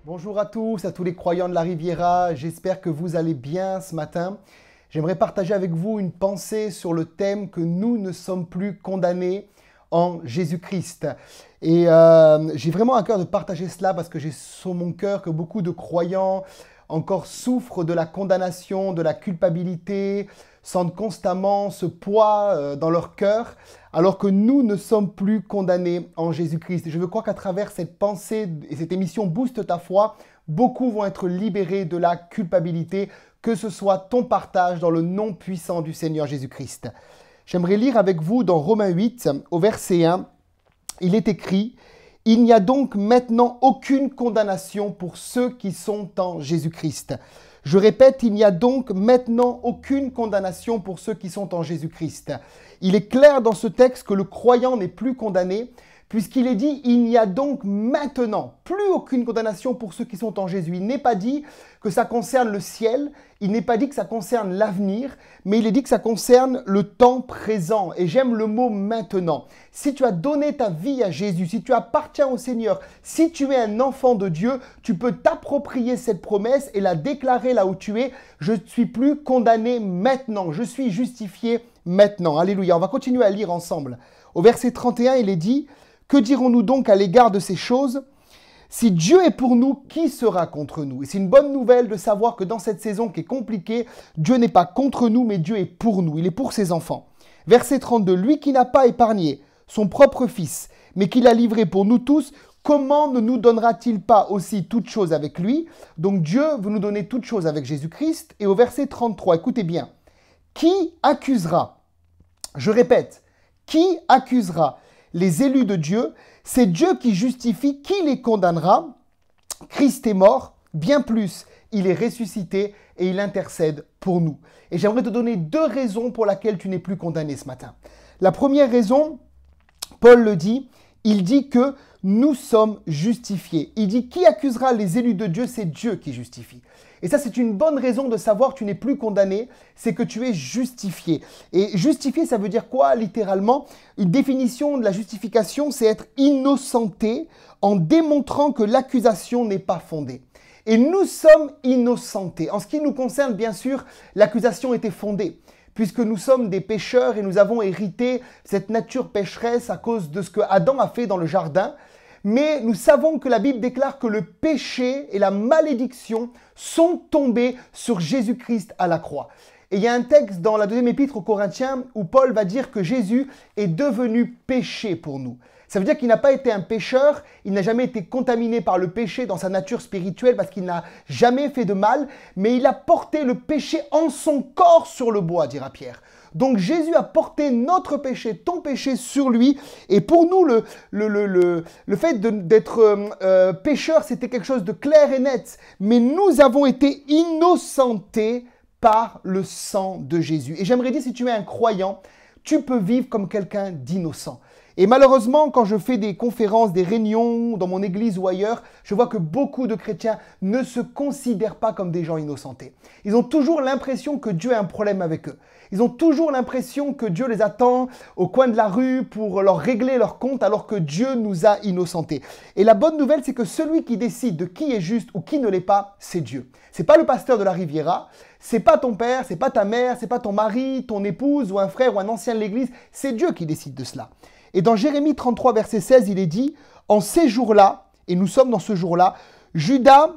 Bonjour à tous les croyants de la Riviera. J'espère que vous allez bien ce matin. J'aimerais partager avec vous une pensée sur le thème que nous ne sommes plus condamnés en Jésus-Christ. Et j'ai vraiment à cœur de partager cela parce que j'ai sur mon cœur que beaucoup de croyants encore souffrent de la condamnation, de la culpabilité, sentent constamment ce poids dans leur cœur, alors que nous ne sommes plus condamnés en Jésus-Christ. Et je veux croire qu'à travers cette pensée et cette émission Booste ta foi, beaucoup vont être libérés de la culpabilité, que ce soit ton partage dans le nom puissant du Seigneur Jésus-Christ. J'aimerais lire avec vous dans Romains 8, au verset 1, il est écrit « Il n'y a donc maintenant aucune condamnation pour ceux qui sont en Jésus-Christ. » Je répète, il n'y a donc maintenant aucune condamnation pour ceux qui sont en Jésus-Christ. Il est clair dans ce texte que le croyant n'est plus condamné, puisqu'il est dit, il n'y a donc maintenant plus aucune condamnation pour ceux qui sont en Jésus. Il n'est pas dit que ça concerne le ciel, il n'est pas dit que ça concerne l'avenir, mais il est dit que ça concerne le temps présent. Et j'aime le mot maintenant. Si tu as donné ta vie à Jésus, si tu appartiens au Seigneur, si tu es un enfant de Dieu, tu peux t'approprier cette promesse et la déclarer là où tu es. Je ne suis plus condamné maintenant, je suis justifié maintenant. Alléluia. On va continuer à lire ensemble. Au verset 31, il est dit, « Que dirons-nous donc à l'égard de ces choses ? Si Dieu est pour nous, qui sera contre nous ?» Et c'est une bonne nouvelle de savoir que dans cette saison qui est compliquée, Dieu n'est pas contre nous, mais Dieu est pour nous. Il est pour ses enfants. Verset 32, « Lui qui n'a pas épargné son propre Fils, mais qui l'a livré pour nous tous, comment ne nous donnera-t-il pas aussi toutes choses avec lui ?» Donc Dieu veut nous donner toutes choses avec Jésus-Christ. Et au verset 33, écoutez bien, « Qui accusera ?» Je répète, « Qui accusera ?» Les élus de Dieu, c'est Dieu qui justifie, qui les condamnera. Christ est mort, bien plus, il est ressuscité et il intercède pour nous. Et j'aimerais te donner deux raisons pour lesquelles tu n'es plus condamné ce matin. La première raison, Paul le dit, il dit que nous sommes justifiés. Il dit qui accusera les élus de Dieu, c'est Dieu qui justifie. Et ça, c'est une bonne raison de savoir que tu n'es plus condamné, c'est que tu es justifié. Et justifié, ça veut dire quoi littéralement? Une définition de la justification, c'est être innocenté en démontrant que l'accusation n'est pas fondée. Et nous sommes innocentés. En ce qui nous concerne, bien sûr, l'accusation était fondée, puisque nous sommes des pécheurs et nous avons hérité cette nature pécheresse à cause de ce que Adam a fait dans le jardin. Mais nous savons que la Bible déclare que le péché et la malédiction sont tombés sur Jésus-Christ à la croix. Et il y a un texte dans la deuxième épître aux Corinthiens où Paul va dire que Jésus est devenu péché pour nous. Ça veut dire qu'il n'a pas été un pécheur, il n'a jamais été contaminé par le péché dans sa nature spirituelle parce qu'il n'a jamais fait de mal, mais il a porté le péché en son corps sur le bois, dira Pierre. Donc Jésus a porté notre péché, ton péché sur lui. Et pour nous, le fait d'être pécheur, c'était quelque chose de clair et net. Mais nous avons été innocentés par le sang de Jésus. Et j'aimerais dire, si tu es un croyant, tu peux vivre comme quelqu'un d'innocent. Et malheureusement, quand je fais des conférences, des réunions dans mon église ou ailleurs, je vois que beaucoup de chrétiens ne se considèrent pas comme des gens innocentés. Ils ont toujours l'impression que Dieu a un problème avec eux. Ils ont toujours l'impression que Dieu les attend au coin de la rue pour leur régler leur compte alors que Dieu nous a innocentés. Et la bonne nouvelle, c'est que celui qui décide de qui est juste ou qui ne l'est pas, c'est Dieu. C'est pas le pasteur de la Riviera, c'est pas ton père, c'est pas ta mère, c'est pas ton mari, ton épouse ou un frère ou un ancien de l'église, c'est Dieu qui décide de cela. Et dans Jérémie 33, verset 16, il est dit, « En ces jours-là, et nous sommes dans ce jour-là, Juda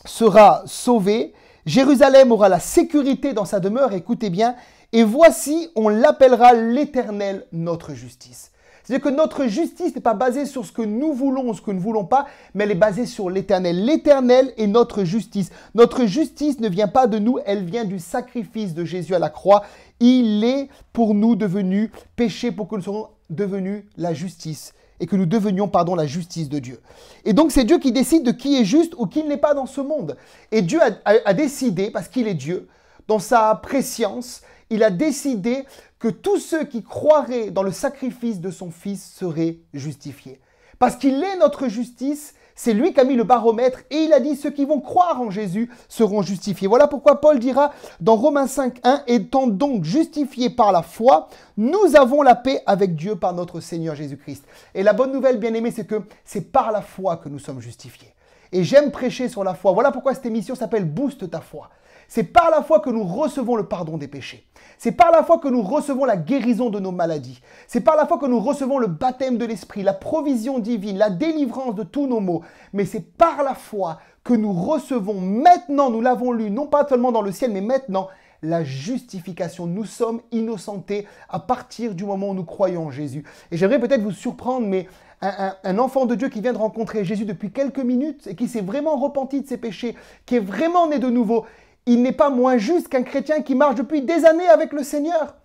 sera sauvé, Jérusalem aura la sécurité dans sa demeure, écoutez bien, et voici, on l'appellera l'Éternel, notre justice. » C'est-à-dire que notre justice n'est pas basée sur ce que nous voulons ou ce que nous ne voulons pas, mais elle est basée sur l'Éternel. L'Éternel est notre justice. Notre justice ne vient pas de nous, elle vient du sacrifice de Jésus à la croix. Il est pour nous devenu péché pour que nous soyons devenus la justice et que nous devenions, la justice de Dieu. Et donc c'est Dieu qui décide de qui est juste ou qui ne l'est pas dans ce monde. Et Dieu a décidé, parce qu'il est Dieu, dans sa prescience, il a décidé que tous ceux qui croiraient dans le sacrifice de son Fils seraient justifiés. Parce qu'il est notre justice, c'est lui qui a mis le baromètre et il a dit ceux qui vont croire en Jésus seront justifiés. Voilà pourquoi Paul dira dans Romains 5:1, étant donc justifiés par la foi, nous avons la paix avec Dieu par notre Seigneur Jésus-Christ. Et la bonne nouvelle, bien-aimés, c'est que c'est par la foi que nous sommes justifiés. Et j'aime prêcher sur la foi. Voilà pourquoi cette émission s'appelle Booste ta foi. C'est par la foi que nous recevons le pardon des péchés. C'est par la foi que nous recevons la guérison de nos maladies. C'est par la foi que nous recevons le baptême de l'Esprit, la provision divine, la délivrance de tous nos maux. Mais c'est par la foi que nous recevons maintenant, nous l'avons lu, non pas seulement dans le ciel, mais maintenant, la justification. Nous sommes innocentés à partir du moment où nous croyons en Jésus. Et j'aimerais peut-être vous surprendre, mais un enfant de Dieu qui vient de rencontrer Jésus depuis quelques minutes et qui s'est vraiment repenti de ses péchés, qui est vraiment né de nouveau, il n'est pas moins juste qu'un chrétien qui marche depuis des années avec le Seigneur.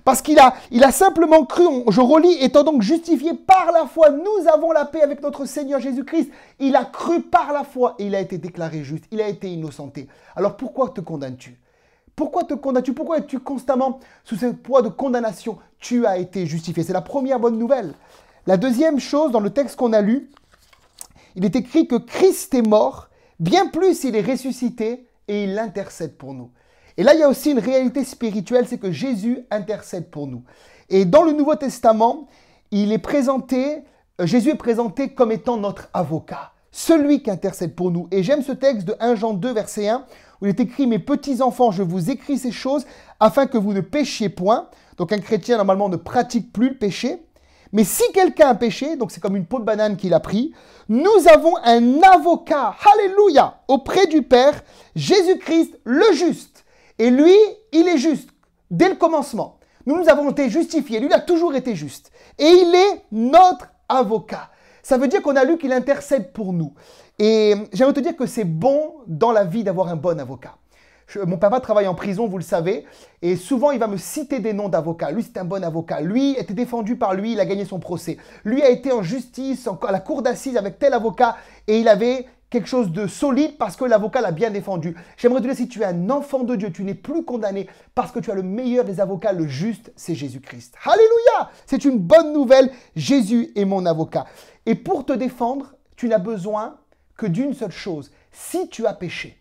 Parce qu'il a simplement cru, je relis, étant donc justifié par la foi, nous avons la paix avec notre Seigneur Jésus-Christ. Il a cru par la foi et il a été déclaré juste, il a été innocenté. Alors pourquoi te condamnes-tu ? Pourquoi te condamnes-tu ? Pourquoi es-tu constamment sous ce poids de condamnation ? Tu as été justifié. C'est la première bonne nouvelle. La deuxième chose, dans le texte qu'on a lu, il est écrit que Christ est mort, bien plus il est ressuscité et il intercède pour nous. Et là, il y a aussi une réalité spirituelle, c'est que Jésus intercède pour nous. Et dans le Nouveau Testament, Jésus est présenté comme étant notre avocat, celui qui intercède pour nous. Et j'aime ce texte de 1 Jean 2, verset 1, où il est écrit « Mes petits enfants, je vous écris ces choses afin que vous ne péchiez point. » Donc un chrétien, normalement, ne pratique plus le péché. Mais si quelqu'un a péché, donc c'est comme une peau de banane qu'il a pris, nous avons un avocat, alléluia, auprès du Père, Jésus-Christ le juste. Et lui, il est juste dès le commencement. Nous avons été justifiés, lui il a toujours été juste. Et il est notre avocat. Ça veut dire qu'on a lu qu'il intercède pour nous. Et j'aimerais te dire que c'est bon dans la vie d'avoir un bon avocat. Mon papa travaille en prison, vous le savez, et souvent il va me citer des noms d'avocats. Lui, c'est un bon avocat. Lui était défendu par lui, il a gagné son procès. Lui a été en justice, à la cour d'assises avec tel avocat, et il avait quelque chose de solide parce que l'avocat l'a bien défendu. J'aimerais te dire, si tu es un enfant de Dieu, tu n'es plus condamné parce que tu as le meilleur des avocats, le juste, c'est Jésus-Christ. Alléluia! C'est une bonne nouvelle, Jésus est mon avocat. Et pour te défendre, tu n'as besoin que d'une seule chose, si tu as péché.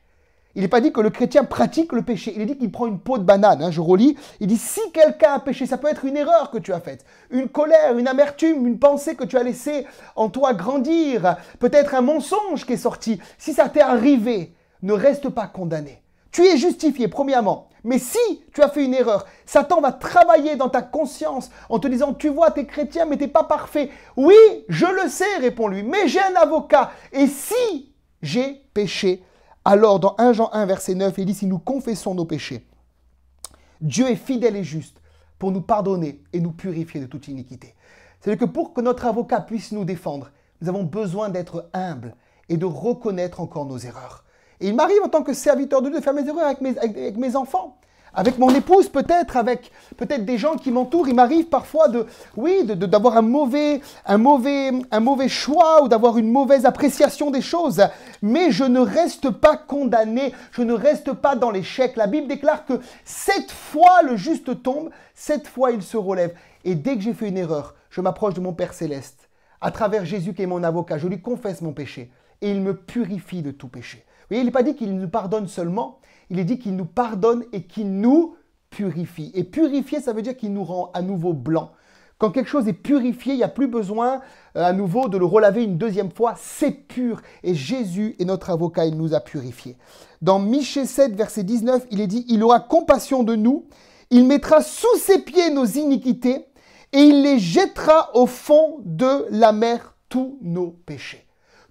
Il n'est pas dit que le chrétien pratique le péché. Il est dit qu'il prend une peau de banane. Je relis. Il dit, si quelqu'un a péché, ça peut être une erreur que tu as faite, une colère, une amertume, une pensée que tu as laissée en toi grandir, peut-être un mensonge qui est sorti. Si ça t'est arrivé, ne reste pas condamné. Tu es justifié, premièrement. Mais si tu as fait une erreur, Satan va travailler dans ta conscience en te disant, tu vois, tu es chrétien, mais tu n'es pas parfait. Oui, je le sais, répond-lui, mais j'ai un avocat. Et si j'ai péché, alors, dans 1 Jean 1, verset 9, il dit « Si nous confessons nos péchés, Dieu est fidèle et juste pour nous pardonner et nous purifier de toute iniquité. » C'est-à-dire que pour que notre avocat puisse nous défendre, nous avons besoin d'être humbles et de reconnaître encore nos erreurs. Et il m'arrive en tant que serviteur de Dieu de faire mes erreurs avec mes enfants, avec mon épouse peut-être, avec peut-être des gens qui m'entourent. Il m'arrive parfois d'avoir un mauvais choix ou d'avoir une mauvaise appréciation des choses. Mais je ne reste pas condamné, je ne reste pas dans l'échec. La Bible déclare que 7 fois le juste tombe, 7 fois il se relève. Et dès que j'ai fait une erreur, je m'approche de mon Père Céleste. À travers Jésus qui est mon avocat, je lui confesse mon péché et il me purifie de tout péché. Vous voyez, il n'est pas dit qu'il nous pardonne seulement, il est dit qu'il nous pardonne et qu'il nous purifie. Et purifier, ça veut dire qu'il nous rend à nouveau blanc. Quand quelque chose est purifié, il n'y a plus besoin à nouveau de le relaver une deuxième fois. C'est pur. Et Jésus est notre avocat, il nous a purifiés. Dans Michée 7, verset 19, il est dit « Il aura compassion de nous, il mettra sous ses pieds nos iniquités et il les jettera au fond de la mer tous nos péchés. »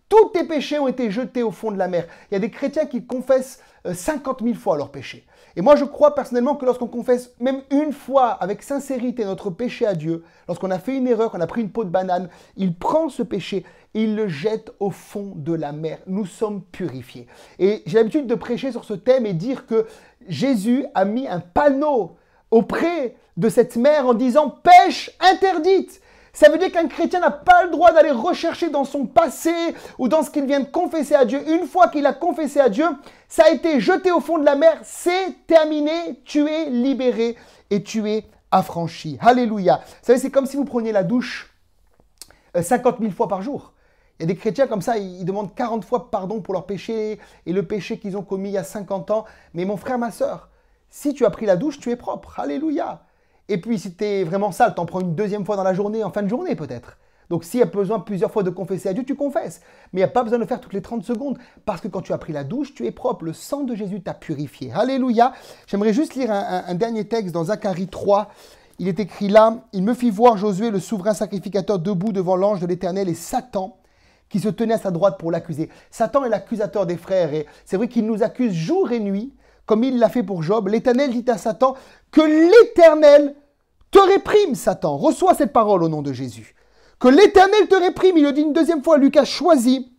Tous tes péchés ont été jetés au fond de la mer. Il y a des chrétiens qui confessent 50 000 fois leurs péchés. Et moi, je crois personnellement que lorsqu'on confesse même une fois avec sincérité notre péché à Dieu, lorsqu'on a fait une erreur, qu'on a pris une peau de banane, il prend ce péché et il le jette au fond de la mer. Nous sommes purifiés. Et j'ai l'habitude de prêcher sur ce thème et dire que Jésus a mis un panneau auprès de cette mer en disant « pêche interdite ». Ça veut dire qu'un chrétien n'a pas le droit d'aller rechercher dans son passé ou dans ce qu'il vient de confesser à Dieu. Une fois qu'il a confessé à Dieu, ça a été jeté au fond de la mer, c'est terminé, tu es libéré et tu es affranchi. Alléluia. Vous savez, c'est comme si vous preniez la douche 50 000 fois par jour. Il y a des chrétiens comme ça, ils demandent 40 fois pardon pour leur péché et le péché qu'ils ont commis il y a 50 ans. Mais mon frère, ma sœur, si tu as pris la douche, tu es propre. Alléluia. Et puis, si tu es vraiment sale, t'en prends une deuxième fois dans la journée, en fin de journée peut-être. Donc s'il y a besoin plusieurs fois de confesser à Dieu, tu confesses. Mais il n'y a pas besoin de le faire toutes les 30 secondes. Parce que quand tu as pris la douche, tu es propre. Le sang de Jésus t'a purifié. Alléluia. J'aimerais juste lire un dernier texte dans Zacharie 3. Il est écrit là, « Il me fit voir Josué, le souverain sacrificateur, debout devant l'ange de l'Éternel et Satan, qui se tenait à sa droite pour l'accuser. » Satan est l'accusateur des frères. Et c'est vrai qu'il nous accuse jour et nuit, comme il l'a fait pour Job. L'Éternel dit à Satan, « Que l'Éternel te réprime, Satan. » Reçois cette parole au nom de Jésus. Que l'Éternel te réprime, il le dit une deuxième fois, lui qui a choisi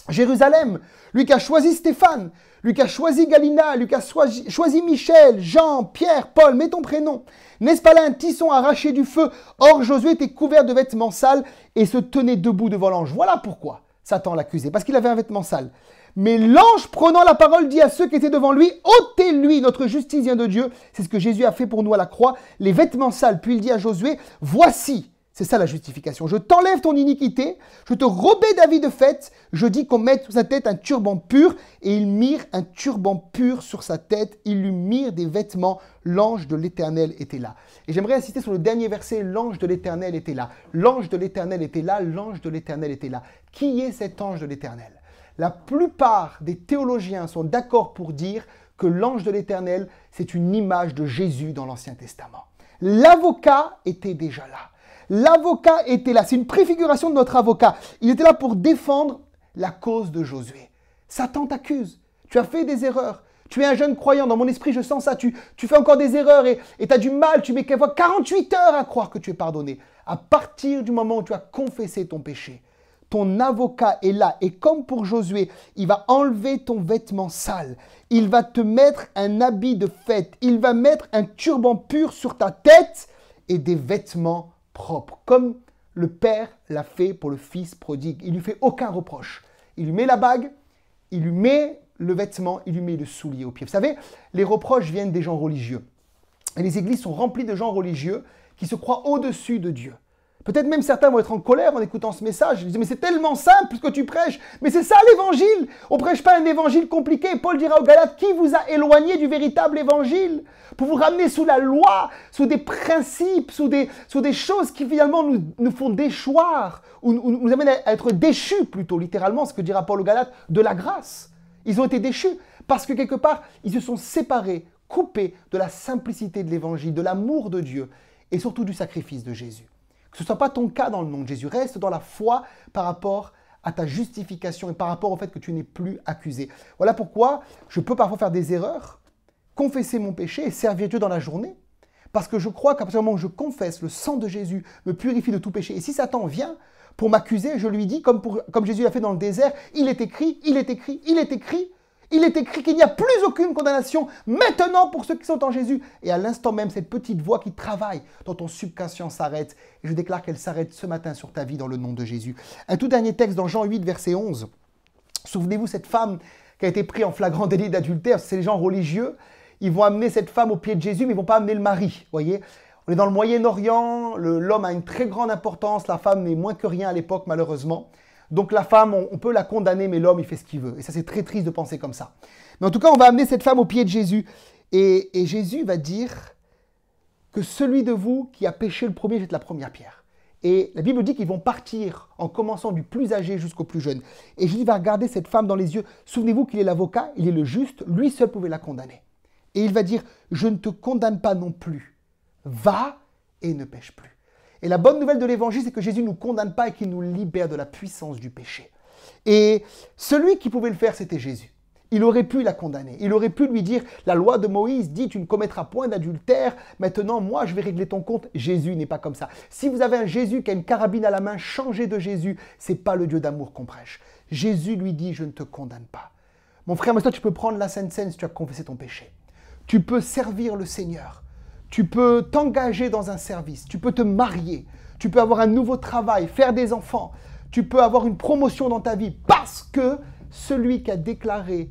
Jérusalem, lui qui a choisi Stéphane, lui qui a choisi Galina, lui qui a choisi Michel, Jean, Pierre, Paul, mets ton prénom. N'est-ce pas là un tisson arraché du feu? Or Josué était couvert de vêtements sales et se tenait debout devant l'ange. Voilà pourquoi Satan l'accusait, parce qu'il avait un vêtement sale. Mais l'ange prenant la parole dit à ceux qui étaient devant lui, ôtez-lui, notre justice vient de Dieu. C'est ce que Jésus a fait pour nous à la croix, les vêtements sales. Puis il dit à Josué, voici. C'est ça la justification. Je t'enlève ton iniquité, je te revêts d'habits de fête, je dis qu'on mette sur sa tête un turban pur, et ils mirent un turban pur sur sa tête, ils lui mirent des vêtements, l'ange de l'Éternel était là. Et j'aimerais insister sur le dernier verset, l'ange de l'Éternel était là. L'ange de l'Éternel était là, l'ange de l'Éternel était là. Qui est cet ange de l'Éternel? La plupart des théologiens sont d'accord pour dire que l'ange de l'Éternel, c'est une image de Jésus dans l'Ancien Testament. L'avocat était déjà là. L'avocat était là. C'est une préfiguration de notre avocat. Il était là pour défendre la cause de Josué. Satan t'accuse. Tu as fait des erreurs. Tu es un jeune croyant. Dans mon esprit, je sens ça. Tu fais encore des erreurs et tu as du mal. Tu mets 48 heures à croire que tu es pardonné. À partir du moment où tu as confessé ton péché, ton avocat est là. Et comme pour Josué, il va enlever ton vêtement sale. Il va te mettre un habit de fête. Il va mettre un turban pur sur ta tête et des vêtements propre, comme le père l'a fait pour le fils prodigue. Il lui fait aucun reproche. Il lui met la bague, il lui met le vêtement, il lui met le soulier au pied. Vous savez, les reproches viennent des gens religieux. Et les églises sont remplies de gens religieux qui se croient au-dessus de Dieu. Peut-être même certains vont être en colère en écoutant ce message. Ils disent, mais c'est tellement simple ce que tu prêches. Mais c'est ça l'évangile. On ne prêche pas un évangile compliqué. Paul dira aux Galates, qui vous a éloigné du véritable évangile? Pour vous ramener sous la loi, sous des principes, sous des choses qui finalement nous font déchoir, ou nous amènent à être déchus plutôt, littéralement, ce que dira Paul aux Galates, de la grâce. Ils ont été déchus parce que quelque part, ils se sont séparés, coupés de la simplicité de l'évangile, de l'amour de Dieu et surtout du sacrifice de Jésus. Que ce ne soit pas ton cas dans le nom de Jésus. Reste dans la foi par rapport à ta justification et par rapport au fait que tu n'es plus accusé. Voilà pourquoi je peux parfois faire des erreurs, confesser mon péché et servir Dieu dans la journée. Parce que je crois qu'à partir du moment où je confesse, le sang de Jésus me purifie de tout péché. Et si Satan vient pour m'accuser, je lui dis, comme Jésus l'a fait dans le désert, il est écrit, il est écrit, il est écrit. Il est écrit qu'il n'y a plus aucune condamnation maintenant pour ceux qui sont en Jésus. Et à l'instant même, cette petite voix qui travaille dans ton subconscient s'arrête. Et je déclare qu'elle s'arrête ce matin sur ta vie dans le nom de Jésus. Un tout dernier texte dans Jean 8, verset 11. Souvenez-vous, cette femme qui a été prise en flagrant délit d'adultère, c'est les gens religieux. Ils vont amener cette femme au pied de Jésus, mais ils ne vont pas amener le mari. Voyez, on est dans le Moyen-Orient, l'homme a une très grande importance, la femme n'est moins que rien à l'époque, malheureusement. Donc la femme, on peut la condamner, mais l'homme, il fait ce qu'il veut. Et ça, c'est très triste de penser comme ça. Mais en tout cas, on va amener cette femme au pied de Jésus. Et Jésus va dire que celui de vous qui a péché le premier jette la première pierre. Et la Bible dit qu'ils vont partir en commençant du plus âgé jusqu'au plus jeune. Et Jésus va regarder cette femme dans les yeux. Souvenez-vous qu'il est l'avocat, il est le juste, lui seul pouvait la condamner. Et il va dire, je ne te condamne pas non plus. Va et ne pêche plus. Et la bonne nouvelle de l'évangile, c'est que Jésus ne nous condamne pas et qu'il nous libère de la puissance du péché. Et celui qui pouvait le faire, c'était Jésus. Il aurait pu la condamner. Il aurait pu lui dire, la loi de Moïse dit, tu ne commettras point d'adultère. Maintenant, moi, je vais régler ton compte. Jésus n'est pas comme ça. Si vous avez un Jésus qui a une carabine à la main, changez de Jésus. Ce n'est pas le Dieu d'amour qu'on prêche. Jésus lui dit, je ne te condamne pas. Mon frère, maintenant, tu peux prendre la Sainte Seine si tu as confessé ton péché. Tu peux servir le Seigneur. Tu peux t'engager dans un service, tu peux te marier, tu peux avoir un nouveau travail, faire des enfants, tu peux avoir une promotion dans ta vie parce que celui qui a déclaré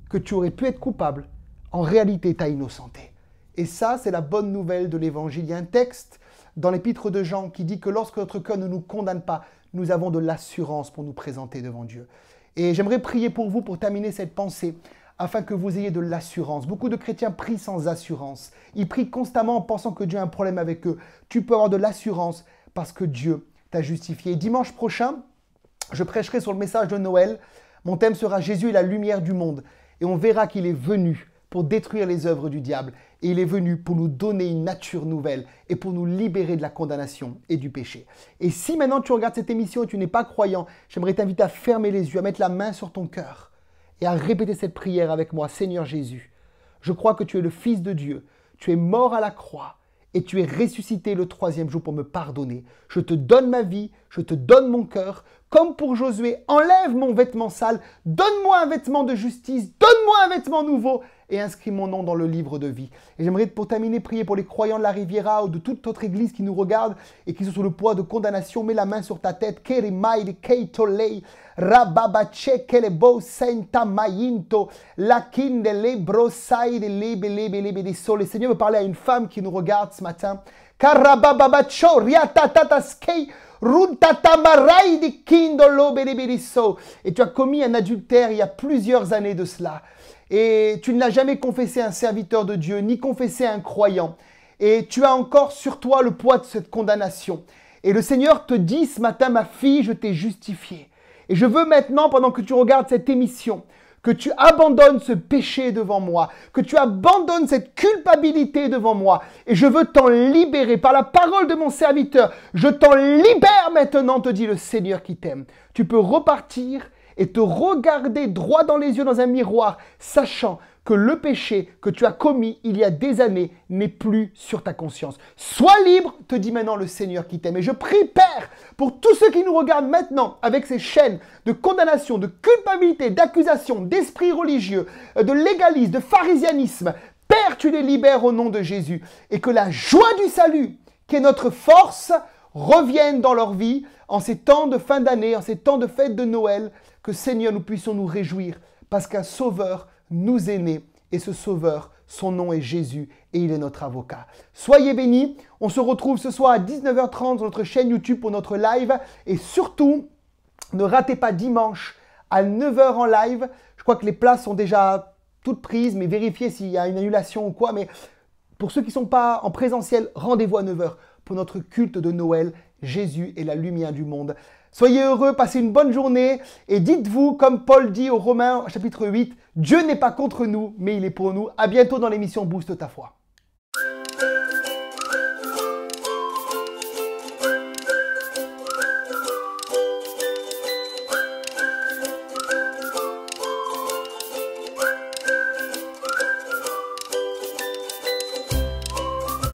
que tu aurais pu être coupable, en réalité t'a innocenté. Et ça, c'est la bonne nouvelle de l'Évangile. Il y a un texte dans l'Épître de Jean qui dit que lorsque notre cœur ne nous condamne pas, nous avons de l'assurance pour nous présenter devant Dieu. Et j'aimerais prier pour vous pour terminer cette pensée, afin que vous ayez de l'assurance. Beaucoup de chrétiens prient sans assurance. Ils prient constamment en pensant que Dieu a un problème avec eux. Tu peux avoir de l'assurance parce que Dieu t'a justifié. Dimanche prochain, je prêcherai sur le message de Noël. Mon thème sera Jésus est la lumière du monde. Et on verra qu'il est venu pour détruire les œuvres du diable. Et il est venu pour nous donner une nature nouvelle et pour nous libérer de la condamnation et du péché. Et si maintenant tu regardes cette émission et tu n'es pas croyant, j'aimerais t'inviter à fermer les yeux, à mettre la main sur ton cœur et à répéter cette prière avec moi. Seigneur Jésus, je crois que tu es le Fils de Dieu. Tu es mort à la croix et tu es ressuscité le 3e jour pour me pardonner. Je te donne ma vie, je te donne mon cœur. Comme pour Josué, enlève mon vêtement sale, donne-moi un vêtement de justice, donne-moi un vêtement nouveau et inscris mon nom dans le livre de vie. Et j'aimerais pour terminer prier pour les croyants de la Riviera ou de toute autre église qui nous regarde et qui sont sous le poids de condamnation. Mets la main sur ta tête. Le Seigneur veut parler à une femme qui nous regarde ce matin. Et tu as commis un adultère il y a plusieurs années de cela. Et tu ne l'as jamais confessé à un serviteur de Dieu, ni confessé à un croyant. Et tu as encore sur toi le poids de cette condamnation. Et le Seigneur te dit ce matin, ma fille, je t'ai justifiée. Et je veux maintenant, pendant que tu regardes cette émission, que tu abandonnes ce péché devant moi, que tu abandonnes cette culpabilité devant moi. Et je veux t'en libérer par la parole de mon serviteur. Je t'en libère maintenant, te dit le Seigneur qui t'aime. Tu peux repartir et te regarder droit dans les yeux dans un miroir, sachant que le péché que tu as commis il y a des années n'est plus sur ta conscience. Sois libre, te dit maintenant le Seigneur qui t'aime. Et je prie, Père, pour tous ceux qui nous regardent maintenant avec ces chaînes de condamnation, de culpabilité, d'accusation, d'esprit religieux, de légalisme, de pharisianisme. Père, tu les libères au nom de Jésus. Et que la joie du salut, qui est notre force, revienne dans leur vie en ces temps de fin d'année, en ces temps de fête de Noël, que Seigneur, nous puissions nous réjouir parce qu'un sauveur nous est né et ce sauveur, son nom est Jésus et il est notre avocat. Soyez bénis, on se retrouve ce soir à 19h30 sur notre chaîne YouTube pour notre live et surtout, ne ratez pas dimanche à 9h en live. Je crois que les places sont déjà toutes prises, mais vérifiez s'il y a une annulation ou quoi. Mais pour ceux qui ne sont pas en présentiel, rendez-vous à 9h pour notre culte de Noël. Jésus est la lumière du monde. Soyez heureux, passez une bonne journée et dites-vous, comme Paul dit aux Romains chapitre 8, Dieu n'est pas contre nous, mais il est pour nous. À bientôt dans l'émission Booste ta foi.